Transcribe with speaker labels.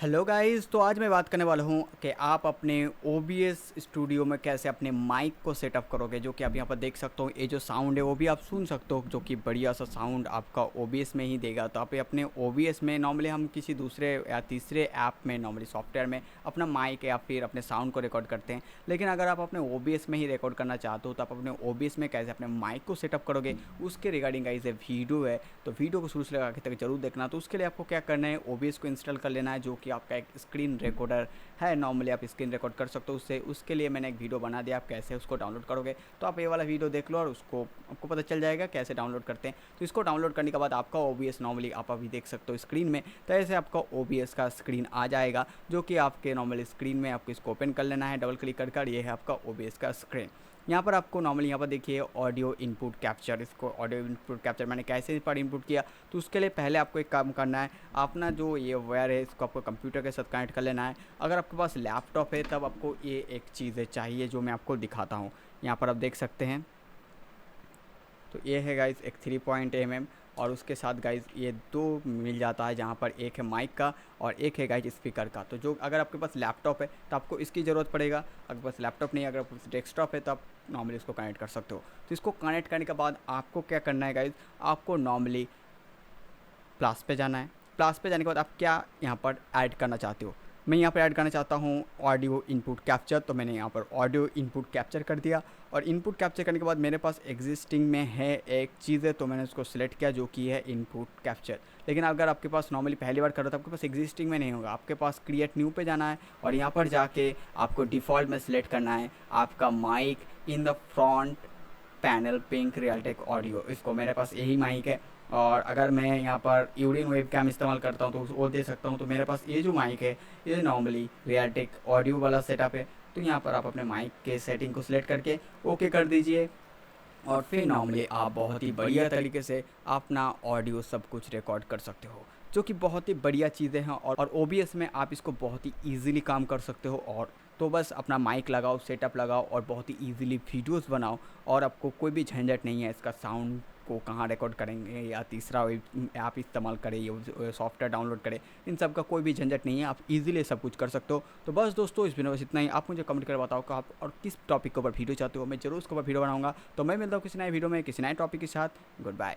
Speaker 1: Hello guys, तो आज मैं बात करने वाला हूँ कि आप अपने OBS स्टूडियो में कैसे अपने माइक को सेटअप करोगे। जो कि आप यहाँ पर देख सकते हो, ये जो साउंड है वो भी आप सुन सकते हो, जो कि बढ़िया सा साउंड आपका OBS में ही देगा। तो आप ये अपने OBS में नॉर्मली हम किसी दूसरे या तीसरे ऐप में नॉर्मली सॉफ्टवेयर में अपना माइक या फिर अपने साउंड को रिकॉर्ड करते हैं, लेकिन अगर आप अपने OBS में ही रिकॉर्ड करना चाहते हो तो आप अपने OBS में कैसे अपने माइक को सेटअप करोगे उसके रिगार्डिंग गाइस ये वीडियो है। तो वीडियो को शुरू से लगा के तक जरूर देखना। तो उसके लिए आपको क्या करना है, OBS को इंस्टॉल कर लेना है, जो कि आपका एक स्क्रीन रिकॉर्डर है। नॉर्मली आप स्क्रीन रिकॉर्ड कर सकते हो उससे। उसके लिए मैंने एक वीडियो बना दिया, आप कैसे उसको डाउनलोड करोगे। तो आप ये वाला वीडियो देख लो और उसको आपको पता चल जाएगा कैसे डाउनलोड करते हैं। तो इसको डाउनलोड करने के बाद आपका OBS नॉर्मली आप अभी देख सकते हो स्क्रीन में, तो ऐसे आपका OBS का स्क्रीन आ जाएगा, जो कि आपके नॉर्मली स्क्रीन में आपको इसको ओपन कर लेना है डबल क्लिक कर। ये है आपका OBS का स्क्रीन। यहाँ पर आपको नॉर्मली यहाँ पर देखिए ऑडियो इनपुट कैप्चर, इसको ऑडियो इनपुट कैप्चर मैंने कैसे पर इनपुट किया। तो उसके लिए पहले आपको एक काम करना है, अपना जो ये वायर है इसको आपको कंप्यूटर के साथ कनेक्ट कर लेना है। अगर आपके पास लैपटॉप है तब आपको ये एक चीज़ें चाहिए जो मैं आपको दिखाता हूँ। यहाँ पर आप देख सकते हैं, तो ये है गाइस एक 3.mm, और उसके साथ गाइस ये दो मिल जाता है, जहाँ पर एक है माइक का और एक है गाइस स्पीकर का। तो जो अगर आपके पास लैपटॉप है तो आपको इसकी ज़रूरत पड़ेगा, अगर पास लैपटॉप नहीं है, अगर आपके पास डेस्कटॉप है तो आप नॉर्मली इसको कनेक्ट कर सकते हो। तो इसको कनेक्ट करने के बाद आपको क्या करना है गाइस, आपको नॉर्मली प्लस पे जाना है। प्लस पे जाने के बाद आप क्या यहाँ पर ऐड करना चाहते हो। मैं यहाँ पर ऐड करना चाहता हूँ ऑडियो इनपुट कैप्चर, तो मैंने यहाँ पर ऑडियो इनपुट कैप्चर कर दिया। और इनपुट कैप्चर करने के बाद मेरे पास एग्जिस्टिंग में है एक चीज़ है, तो मैंने उसको सिलेक्ट किया, जो कि है इनपुट कैप्चर। लेकिन अगर आपके पास नॉर्मली पहली बार कर रहे हो तो आपके पास एग्जिस्टिंग में नहीं होगा, आपके पास क्रिएट न्यू पे जाना है और यहाँ पर जाके आपको डिफ़ॉल्ट में सिलेक्ट करना है आपका mic in the front panel pink Realtek audio. इसको मेरे पास यही माइक है, और अगर मैं यहाँ पर यूडिन वेबकैम इस्तेमाल करता हूँ तो वो दे सकता हूँ। तो मेरे पास ये जो माइक है ये नॉर्मली रियलटेक ऑडियो वाला सेटअप है। तो यहाँ पर आप अपने माइक के सेटिंग को सिलेक्ट करके ओके कर दीजिए, और फिर नॉर्मली आप बहुत ही बढ़िया तरीके से अपना ऑडियो सब कुछ रिकॉर्ड कर सकते हो, जो कि बहुत ही बढ़िया चीज़ें हैं। और OBS में आप इसको बहुत ही ईजिली काम कर सकते हो। और तो बस अपना माइक लगाओ, सेटअप लगाओ और बहुत ही ईजिली वीडियोस बनाओ, और आपको कोई भी झंझट नहीं है इसका साउंड को कहाँ रिकॉर्ड करेंगे या तीसरा ऐप इस्तेमाल करें या सॉफ्टवेयर डाउनलोड करें, इन सब का कोई भी झंझट नहीं है, आप इजीली सब कुछ कर सकते हो। तो बस दोस्तों, इस वीडियो में बस इतना ही। आप मुझे कमेंट कर बताओ कि आप और किस टॉपिक के ऊपर वीडियो चाहते हो, मैं जरूर उसके ऊपर वीडियो बनाऊंगा। तो मैं मिलता हूँ किसी नए वीडियो में किसी नए टॉपिक के साथ। Good bye.